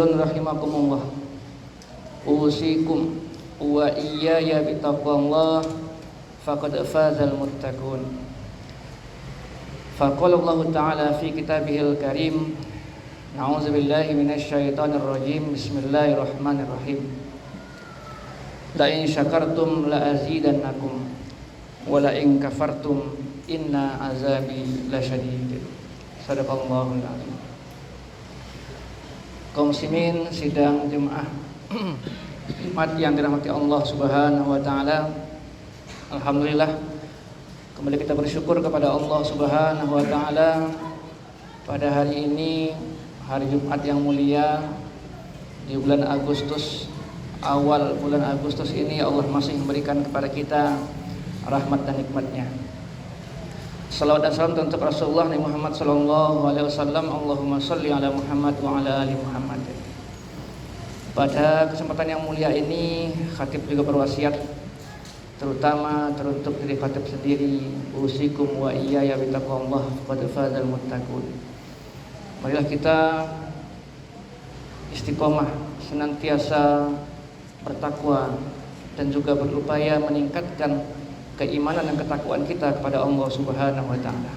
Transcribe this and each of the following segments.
Rahimakumullah, usikum wa iyaya bittaqwallah faqad fazal muttaqun. Faqala Allah Ta'ala fi kitabihil karim, na'udzubillahi minasyaitonir rajim, bismillahirrahmanirrahim. La in syakartum la azidannakum wa la in kafartum inna azabi lasyadid. Sadaqallahul azim. Kaum muslimin sidang Jumat Jumat yang dirahmati Allah Subhanahu wa taala. Alhamdulillah, kembali kita bersyukur kepada Allah Subhanahu wa taala pada hari ini, hari Jumat yang mulia di bulan Agustus. Awal bulan Agustus ini Allah masih memberikan kepada kita rahmat dan nikmatnya. Salawat dan salam untuk Rasulullah Nabi Muhammad sallallahu alaihi wasallam. Allahumma shalli ala Muhammad wa ala ali Muhammad. Pada kesempatan yang mulia ini, khatib juga berwasiat terutama teruntuk diri khatib sendiri, usikum wa iyaya bittaqwallah faqad fazal muttaqun. Marilah kita istiqomah, senantiasa bertakwa dan juga berupaya meningkatkan keimanan dan ketakwaan kita kepada Allah Subhanahu wa taala.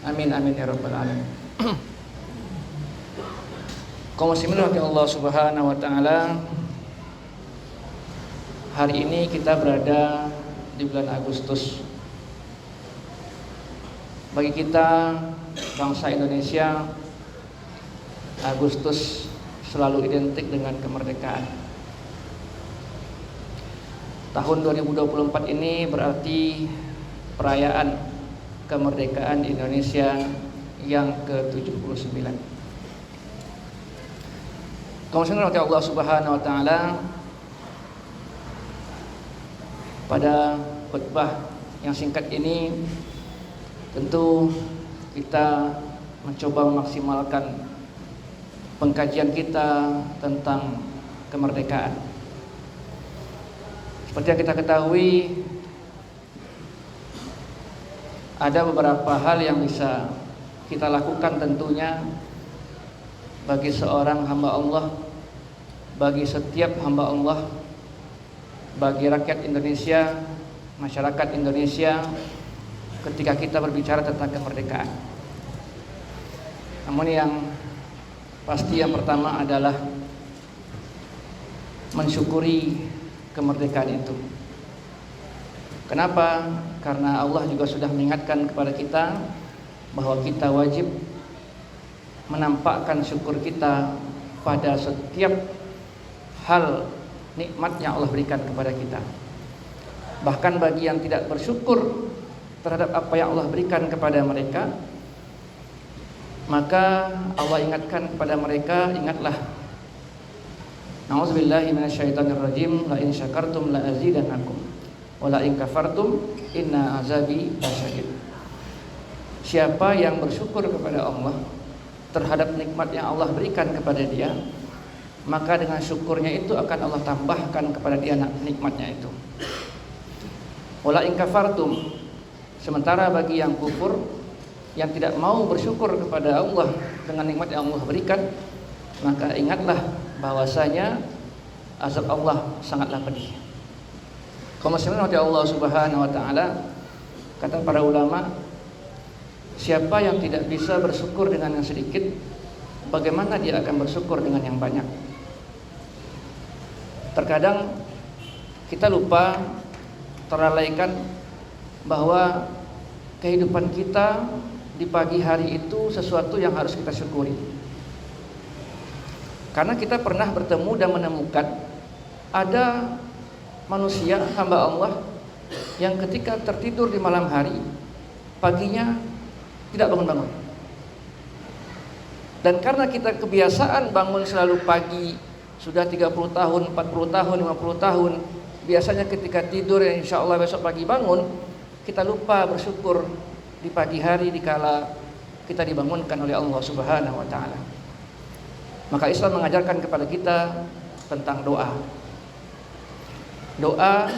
Amin amin ya rabbal alamin. Kaum muslimin rahimahullah Allah Subhanahu wa taala, hari ini kita berada di bulan Agustus. Bagi kita bangsa Indonesia, Agustus selalu identik dengan kemerdekaan. Tahun 2024 ini berarti perayaan kemerdekaan Indonesia yang ke-79. Kaum muslimin Allah Subhanahu wa taala, pada khutbah yang singkat ini tentu kita mencoba memaksimalkan pengkajian kita tentang kemerdekaan. Seperti yang kita ketahui, ada beberapa hal yang bisa kita lakukan tentunya bagi seorang hamba Allah, bagi setiap hamba Allah, bagi rakyat Indonesia, masyarakat Indonesia, ketika kita berbicara tentang kemerdekaan. Namun yang pasti yang pertama adalah mensyukuri kemerdekaan itu. Kenapa? Karena Allah juga sudah mengingatkan kepada kita bahwa kita wajib menampakkan syukur kita pada setiap hal nikmat yang Allah berikan kepada kita. Bahkan bagi yang tidak bersyukur terhadap apa yang Allah berikan kepada mereka, maka Allah ingatkan kepada mereka, ingatlah, na'udzubillahi minasyaitonir rajim, la in syakartum la azidannakum wa la in kafartum inna azabi lasyadid. Siapa yang bersyukur kepada Allah terhadap nikmat yang Allah berikan kepada dia, maka dengan syukurnya itu akan Allah tambahkan kepada dia nikmatnya itu. Wa la in kafartum, sementara bagi yang kufur, yang tidak mau bersyukur kepada Allah dengan nikmat yang Allah berikan, maka ingatlah bahwasanya azab Allah sangatlah pedih. Kaum muslimin Allah Subhanahu wa taala, kata para ulama, siapa yang tidak bisa bersyukur dengan yang sedikit, bagaimana dia akan bersyukur dengan yang banyak? Terkadang kita lupa, terlalaikan bahwa kehidupan kita di pagi hari itu sesuatu yang harus kita syukuri. Karena kita pernah bertemu dan menemukan ada manusia, hamba Allah, yang ketika tertidur di malam hari, paginya tidak bangun-bangun. Dan karena kita kebiasaan bangun selalu pagi, sudah 30 tahun, 40 tahun, 50 tahun, biasanya ketika tidur ya insya Allah besok pagi bangun, kita lupa bersyukur di pagi hari dikala kita dibangunkan oleh Allah Subhanahu wa taala. Maka Islam mengajarkan kepada kita tentang doa. Doa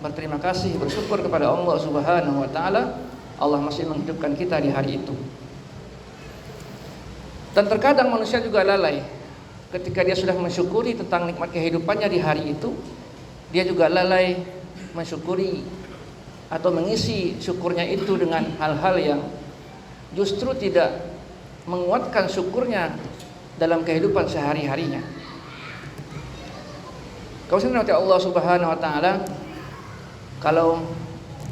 berterima kasih, bersyukur kepada Allah Subhanahu wa taala, Allah masih menghidupkan kita di hari itu. Dan terkadang manusia juga lalai. ketika dia sudah mensyukuri tentang nikmat kehidupannya di hari itu, dia juga lalai mensyukuri atau mengisi syukurnya itu dengan hal-hal yang justru tidak menguatkan syukurnya dalam kehidupan sehari-harinya. Kalau Allah Subhanahu wa taala, kalau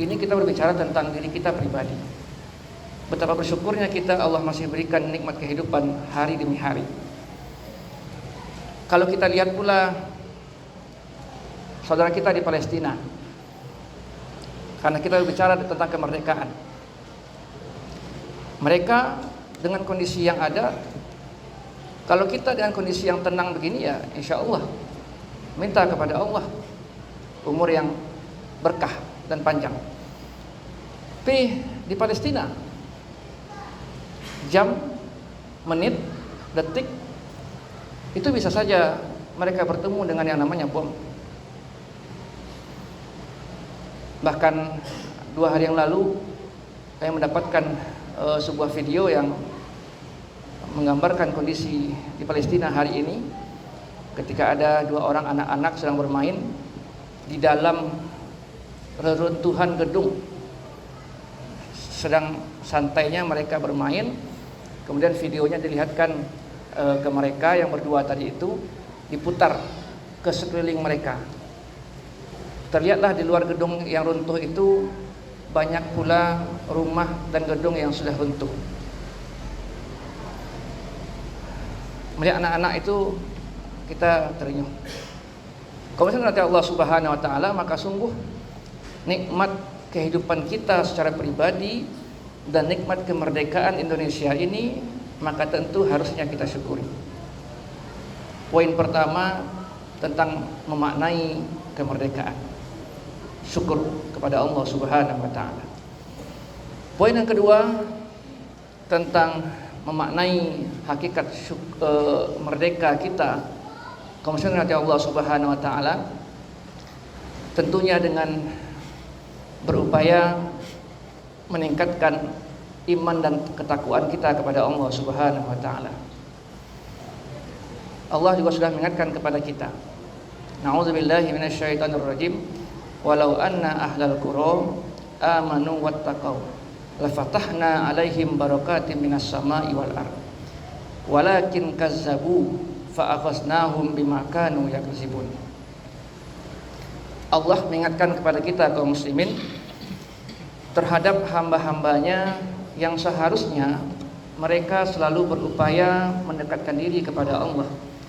ini kita berbicara tentang diri kita pribadi. Betapa bersyukurnya kita Allah masih berikan nikmat kehidupan hari demi hari. Kalau kita lihat pula saudara kita di Palestina, karena kita berbicara tentang kemerdekaan. Mereka dengan kondisi yang ada, kalau kita dengan kondisi yang tenang begini ya insya Allah minta kepada Allah umur yang berkah dan panjang. Tapi di Palestina jam, menit, detik itu bisa saja mereka bertemu dengan yang namanya bom. Bahkan 2 hari yang lalu saya mendapatkan sebuah video yang menggambarkan kondisi di Palestina hari ini, ketika ada 2 orang anak-anak sedang bermain di dalam reruntuhan gedung. Sedang santainya mereka bermain, kemudian videonya dilihatkan ke mereka yang berdua tadi itu, diputar ke sekeliling mereka. Terlihatlah di luar gedung yang runtuh itu banyak pula rumah dan gedung yang sudah runtuh. Melihat anak-anak itu kita terenyuh. Kalau misalnya nanti Allah Subhanahu wa taala, maka sungguh nikmat kehidupan kita secara pribadi dan nikmat kemerdekaan Indonesia ini, maka tentu harusnya kita syukuri. Poin pertama tentang memaknai kemerdekaan, syukur kepada Allah Subhanahu wa taala. Poin yang kedua tentang memaknai hakikat merdeka kita, kaum muslimin Allah Subhanahu wa taala, tentunya dengan berupaya meningkatkan iman dan ketakwaan kita kepada Allah Subhanahu wa taala. Allah juga sudah mengingatkan kepada kita. Na'udzubillahi minasyaitonir rajim. Walau anna ahlal qura amanu wattaqau lafatahna 'alaihim barakatim minas sama'i wal ard. Walakin kazzabu fa akhadnahum bima kanu yakzibun. Allah mengingatkan kepada kita kaum muslimin terhadap hamba-hambanya yang seharusnya mereka selalu berupaya mendekatkan diri kepada Allah.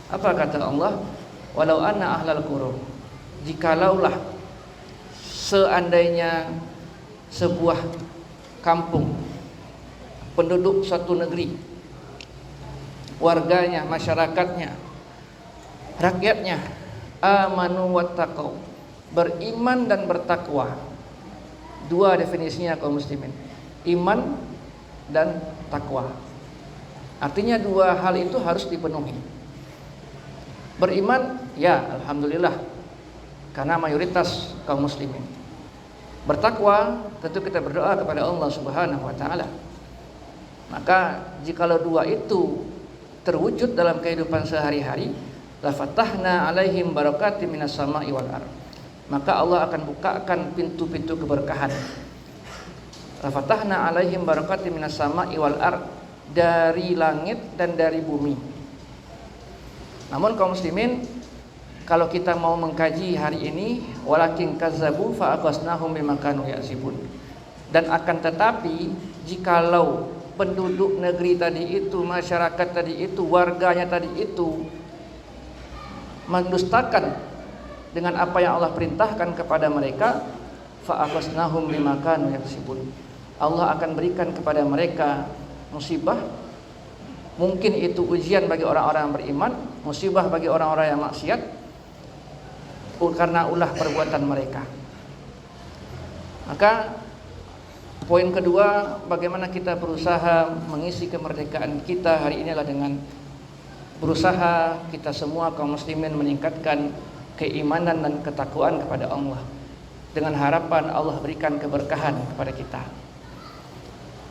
Apa kata Allah? Walau anna ahlal qura, jikalaulah seandainya sebuah kampung, penduduk satu negeri, warganya, masyarakatnya, rakyatnya, amanu wattaqau, beriman dan bertakwa. 2 definisinya kaum muslimin, iman dan takwa. Artinya 2 hal itu harus dipenuhi. Beriman, ya alhamdulillah, karena mayoritas kaum muslimin. Bertakwa, tentu kita berdoa kepada Allah Subhanahu wa taala. Maka jikalau 2 itu terwujud dalam kehidupan sehari-hari, la fatahna 'alaihim barakatim minas sama'i wal ard, maka Allah akan bukakan pintu-pintu keberkahan. La fatahna 'alaihim barakatim minas sama'i wal ard, dari langit dan dari bumi. Namun kaum muslimin, kalau kita mau mengkaji hari ini, walakin kazzabu fa aqasnahum bima kanu ya'sibun. Dan akan tetapi jikalau penduduk negeri tadi itu, masyarakat tadi itu, warganya tadi itu mendustakan dengan apa yang Allah perintahkan kepada mereka, fa aqasnahum bima kanu ya'sibun. Allah akan berikan kepada mereka musibah. Mungkin itu ujian bagi orang-orang yang beriman, musibah bagi orang-orang yang maksiat, karena ulah perbuatan mereka. Maka poin kedua, bagaimana kita berusaha mengisi kemerdekaan kita hari ini adalah dengan berusaha kita semua kaum muslimin meningkatkan keimanan dan ketakwaan kepada Allah, dengan harapan Allah berikan keberkahan kepada kita.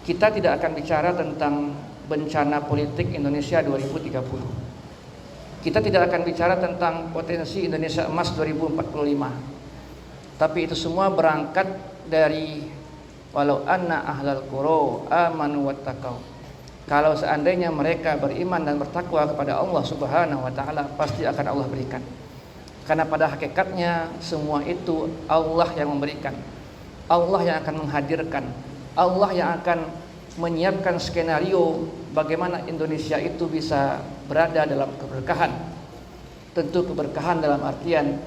Kita tidak akan bicara tentang bencana politik Indonesia 2030. Kita tidak akan bicara tentang potensi Indonesia emas 2045. Tapi itu semua berangkat dari walau anna ahlal qura amanu wattaqau. Kalau seandainya mereka beriman dan bertakwa kepada Allah Subhanahu wa taala, pasti akan Allah berikan. Karena pada hakikatnya semua itu Allah yang memberikan. Allah yang akan menghadirkan. Allah yang akan menyiapkan skenario bagaimana Indonesia itu bisa berada dalam keberkahan. Tentu keberkahan dalam artian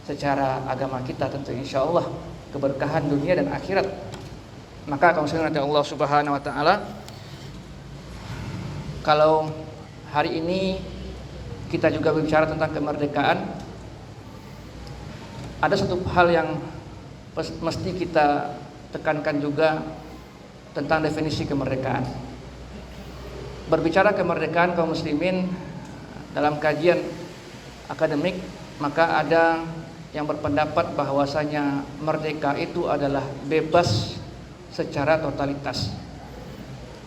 secara agama kita, tentu insya Allah keberkahan dunia dan akhirat. Maka kaum muslimin Allah Subhanahu wa taala, kalau hari ini kita juga berbicara tentang kemerdekaan, ada satu hal yang mesti kita tekankan juga tentang definisi kemerdekaan. Berbicara kemerdekaan kaum muslimin dalam kajian akademik, maka ada yang berpendapat bahwasanya merdeka itu adalah bebas secara totalitas.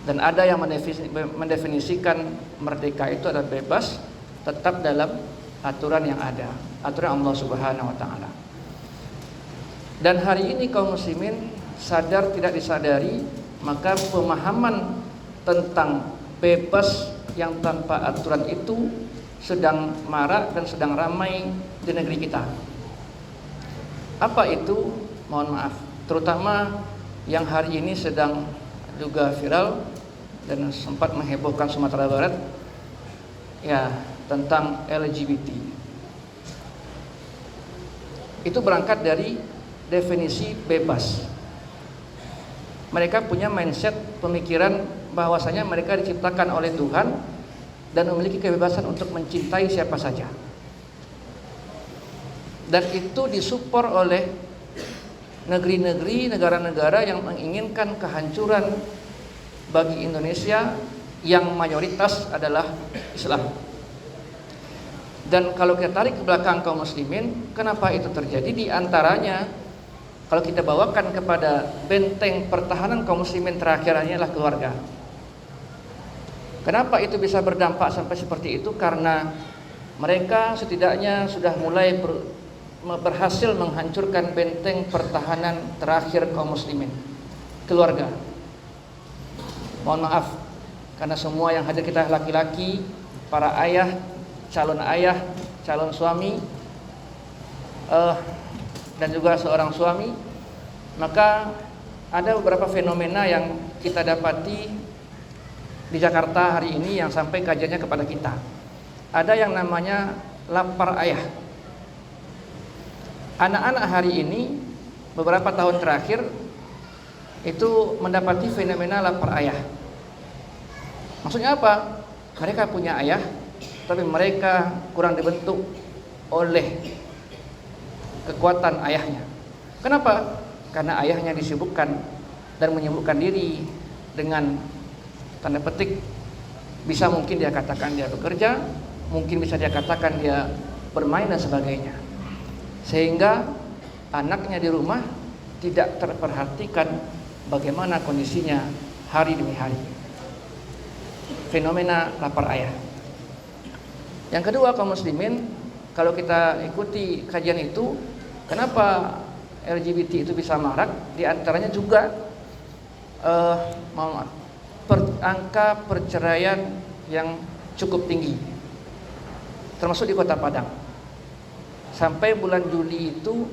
Dan ada yang mendefinisikan merdeka itu adalah bebas tetap dalam aturan yang ada, aturan Allah Subhanahu wa taala. Dan hari ini kaum muslimin sadar tidak disadari, maka pemahaman tentang bebas yang tanpa aturan itu sedang marak dan sedang ramai di negeri kita. Apa itu? Mohon maaf, terutama yang hari ini sedang juga viral dan sempat menghebohkan Sumatera Barat, ya, tentang LGBT. Itu berangkat dari definisi bebas. Mereka punya mindset pemikiran bahwasanya mereka diciptakan oleh Tuhan dan memiliki kebebasan untuk mencintai siapa saja. Dan itu disupport oleh negeri-negeri, negara-negara yang menginginkan kehancuran bagi Indonesia yang mayoritas adalah Islam. Dan kalau kita tarik ke belakang kaum muslimin, kenapa itu terjadi? Di antaranya, kalau kita bawakan kepada benteng pertahanan kaum muslimin terakhirnya adalah keluarga. Kenapa itu bisa berdampak sampai seperti itu? Karena mereka setidaknya sudah mulai berhasil menghancurkan benteng pertahanan terakhir kaum muslimin, keluarga. Mohon maaf, karena semua yang hadir kita laki-laki, para ayah, calon suami, dan juga seorang suami, maka ada beberapa fenomena yang kita dapati di Jakarta hari ini yang sampai kajiannya kepada kita. Ada yang namanya lapar ayah. Anak-anak hari ini beberapa tahun terakhir itu mendapati fenomena lapar ayah. Maksudnya apa? Mereka punya ayah, tapi mereka kurang dibentuk oleh kekuatan ayahnya. Kenapa? Karena ayahnya disibukkan dan menyibukkan diri dengan tanda petik, bisa mungkin dia katakan dia bekerja, mungkin bisa dia katakan dia bermain dan sebagainya. Sehingga anaknya di rumah tidak terperhatikan bagaimana kondisinya hari demi hari. Fenomena lapar ayah. Yang kedua, kaum muslimin, kalau kita ikuti kajian itu, kenapa LGBT itu bisa marak? Di antaranya juga angka perceraian yang cukup tinggi, termasuk di Kota Padang. Sampai bulan Juli itu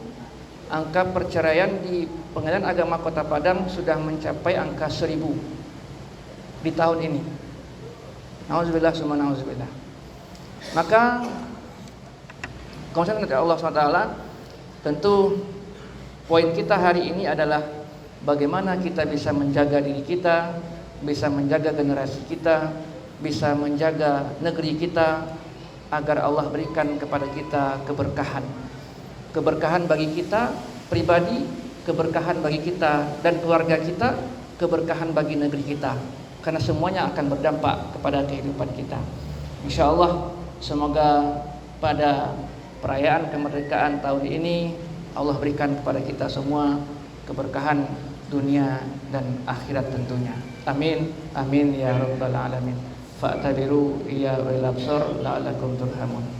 angka perceraian di Pengadilan Agama Kota Padang sudah mencapai angka 1000 di tahun ini. Nauzubillah summa nauzubillah. Maka kemudian Allah SWT, tentu poin kita hari ini adalah bagaimana kita bisa menjaga diri kita, bisa menjaga generasi kita, bisa menjaga negeri kita, agar Allah berikan kepada kita keberkahan. Keberkahan bagi kita pribadi, keberkahan bagi kita dan keluarga kita, keberkahan bagi negeri kita. Karena semuanya akan berdampak kepada kehidupan kita. Insya Allah, semoga pada perayaan kemerdekaan tahun ini Allah berikan kepada kita semua keberkahan dunia dan akhirat tentunya. Amin, amin ya rabbal alamin. fa'tabiru ya ulil absar la'allakum turhamun.